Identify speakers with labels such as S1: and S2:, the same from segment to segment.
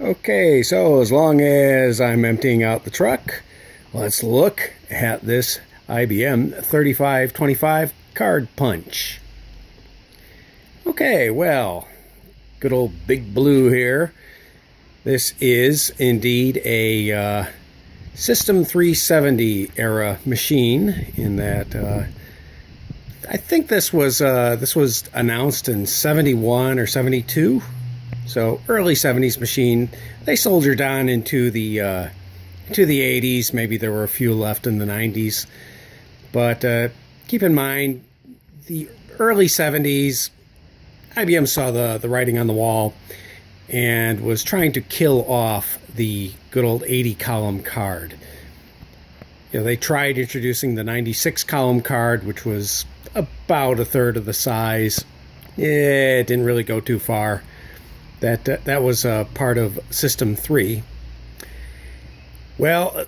S1: Okay, so as long as I'm emptying out the truck, let's look at this IBM 3525 card punch. Okay, well, good old Big Blue here. This is indeed a System 370 era machine in that I think this was announced in 71 or 72. So early 70s machine. They soldiered on into the 80s. Maybe there were a few left in the 90s. But keep in mind, the early 70s, IBM saw the writing on the wall and was trying to kill off the good old 80-column card. You know, they tried introducing the 96-column card, which was about a third of the size. It didn't really go too far. That was part of System 3. Well,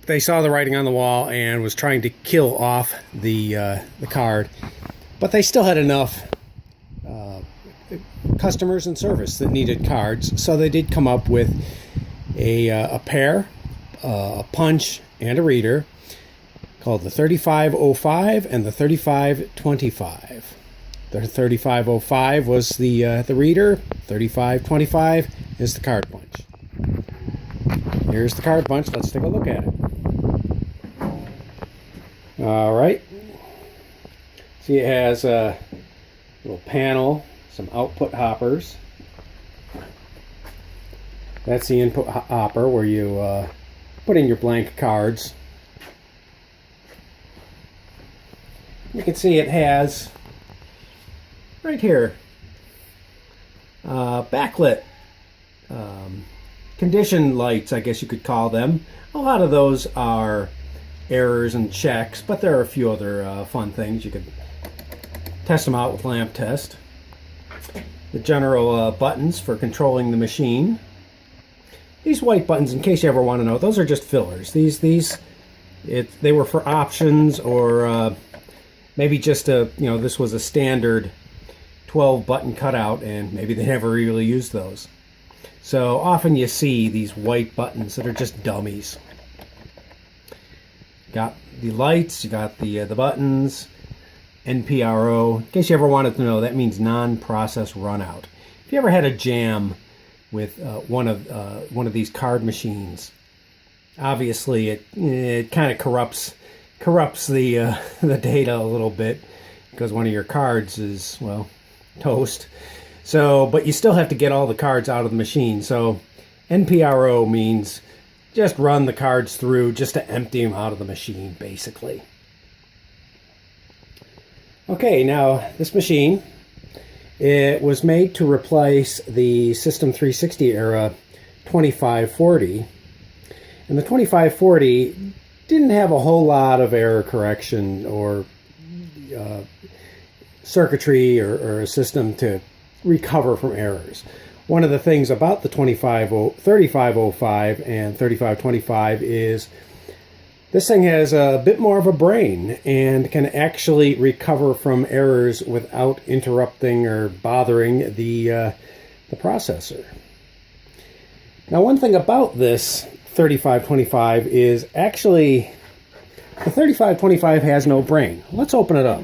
S1: they saw the writing on the wall and was trying to kill off the card, but they still had enough customers and service that needed cards, so they did come up with a pair, a punch and a reader, called the 3505 and the 3525. The 3505 was the reader. 3525 is the card punch. Here's the card punch. Let's take a look at it. All right. See, it has a little panel, some output hoppers. That's the input hopper where you put in your blank cards. You can see it has right here backlit condition lights, I guess you could call them. A lot of those are errors and checks, but there are a few other fun things. You could test them out with lamp test. The general buttons for controlling the machine. These white buttons, in case you ever want to know, those are just fillers. They were for options, or maybe just this was a standard 12 button cutout, and maybe they never really used those. So often you see these white buttons that are just dummies. Got the lights, you got the buttons, NPRO. In case you ever wanted to know, that means non-process runout. If you ever had a jam with one of these card machines, obviously it kind of corrupts the data a little bit, because one of your cards is, well, toast. So, but you still have to get all the cards out of the machine. So NPRO means just run the cards through just to empty them out of the machine, basically. Okay, now this machine, it was made to replace the System 360 era 2540. And the 2540 didn't have a whole lot of error correction or circuitry or a system to recover from errors. One of the things about the 3505 and 3525 is this thing has a bit more of a brain and can actually recover from errors without interrupting or bothering the processor. Now, one thing about this 3525 is actually the 3525 has no brain. Let's open it up.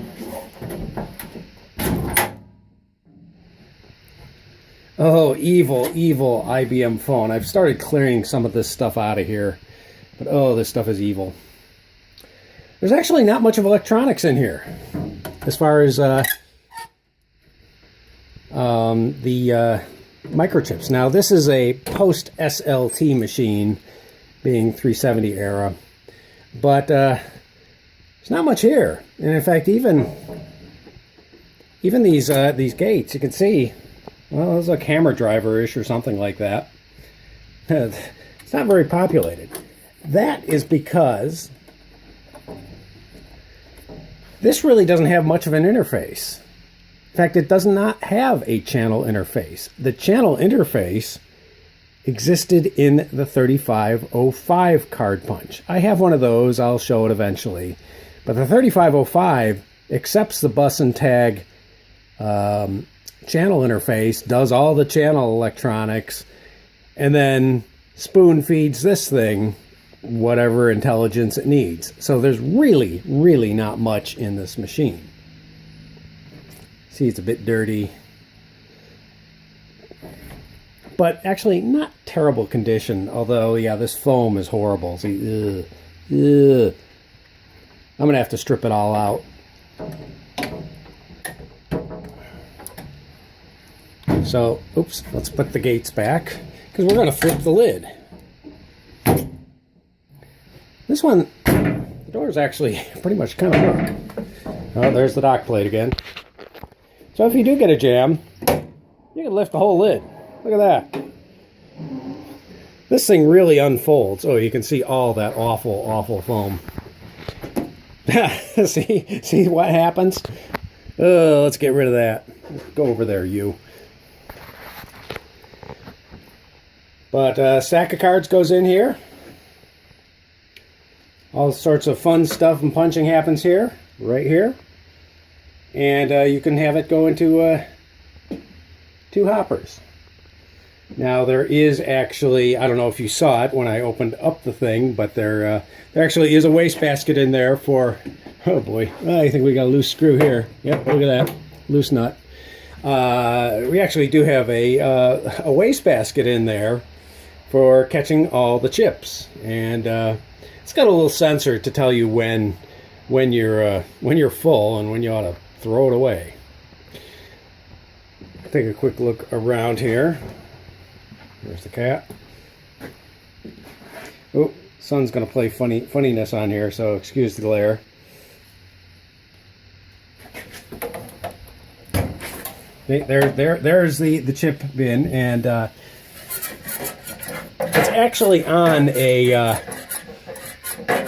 S1: Oh, evil, evil IBM phone. I've started clearing some of this stuff out of here. But oh, this stuff is evil. There's actually not much of electronics in here, as far as the microchips. Now, this is a post-SLT machine, being 370 era. But there's not much here. And in fact, even these gates, you can see, well, there's a camera driver-ish or something like that. It's not very populated. That is because this really doesn't have much of an interface. In fact, it does not have a channel interface. The channel interface existed in the 3505 card punch. I have one of those. I'll show it eventually. But the 3505 accepts the bus and tag channel interface, does all the channel electronics, and then spoon feeds this thing whatever intelligence it needs. So there's really, really not much in this machine. See, it's a bit dirty, but actually not terrible condition. Although, yeah, this foam is horrible. See, I'm gonna have to strip it all out. So, oops, let's put the gates back because we're gonna flip the lid. This one, the doors actually pretty much kind of work. Oh, there's the dock plate again. So if you do get a jam, you can lift the whole lid. Look at that. This thing really unfolds. Oh, you can see all that awful, awful foam. See what happens? Let's get rid of that. Go over there, you. But a stack of cards goes in here. All sorts of fun stuff and punching happens here, right here. And you can have it go into 2 hoppers. Now there is actually, I don't know if you saw it when I opened up the thing, but there actually is a wastebasket in there for, oh boy, I think we got a loose screw here. Yep, look at that, loose nut. We actually do have a wastebasket in there for catching all the chips. And it's got a little sensor to tell you when you're full and when you ought to throw it away. Take a quick look around here. There's the cat. Oh, sun's gonna play funniness on here, so excuse the glare. There's the chip bin, and it's actually on a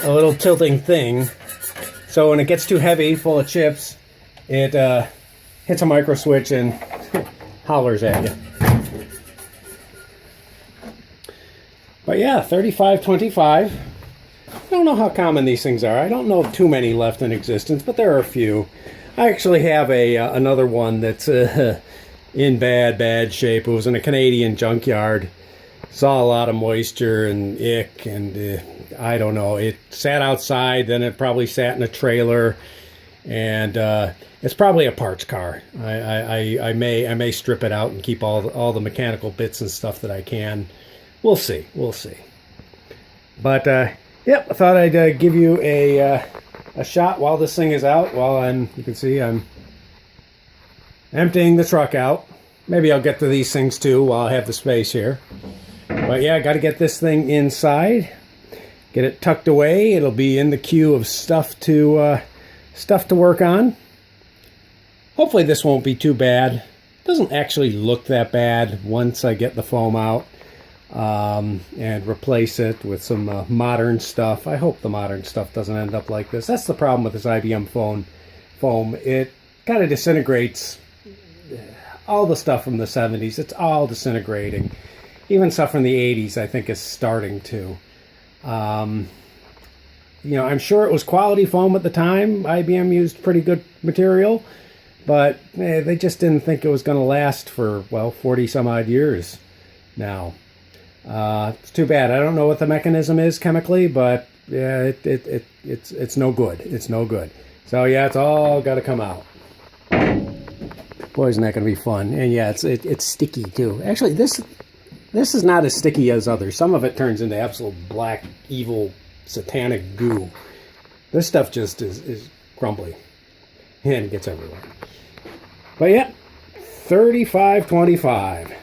S1: little tilting thing. So when it gets too heavy, full of chips, it hits a micro switch and hollers at you. But yeah, 3525. I don't know how common these things are. I don't know of too many left in existence, but there are a few. I actually have another one that's in bad shape. It was in a Canadian junkyard. Saw a lot of moisture and ick, and I don't know. It sat outside, then it probably sat in a trailer, and it's probably a parts car. I may strip it out and keep all the mechanical bits and stuff that I can. We'll see. But yep, I thought I'd give you a shot while this thing is out. You can see I'm emptying the truck out. Maybe I'll get to these things too while I have the space here. But yeah, I got to get this thing inside, get it tucked away. It'll be in the queue of stuff to work on. Hopefully this won't be too bad. It doesn't actually look that bad once I get the foam out. And replace it with some modern stuff. I hope the modern stuff doesn't end up like this. That's the problem with this IBM foam. It kind of disintegrates. All the stuff from the 70s, it's all disintegrating. Even stuff from the 80s, I think, is starting to. I'm sure it was quality foam at the time. IBM used pretty good material, but they just didn't think it was going to last for, 40 some odd years now. It's too bad. I don't know what the mechanism is chemically, but yeah, it's no good. It's no good. So yeah, it's all got to come out. Boy, isn't that going to be fun? And yeah, it's sticky too. Actually, this is not as sticky as others. Some of it turns into absolute black, evil, satanic goo. This stuff just is crumbly and gets everywhere. But yeah, 3525.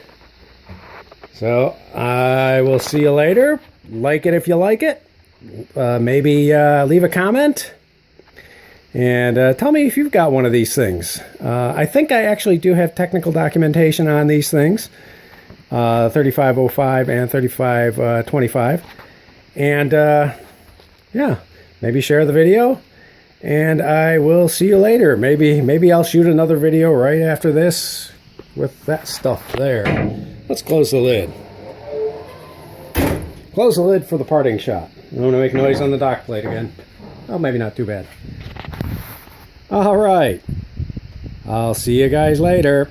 S1: So I will see you later. Like it if you like it. Maybe leave a comment. And tell me if you've got one of these things. I think I actually do have technical documentation on these things. 3505 and 3525. And yeah, maybe share the video. And I will see you later. Maybe I'll shoot another video right after this with that stuff there. Let's close the lid. Close the lid for the parting shot. I don't want to make noise on the dock plate again. Oh, maybe not too bad. All right. I'll see you guys later.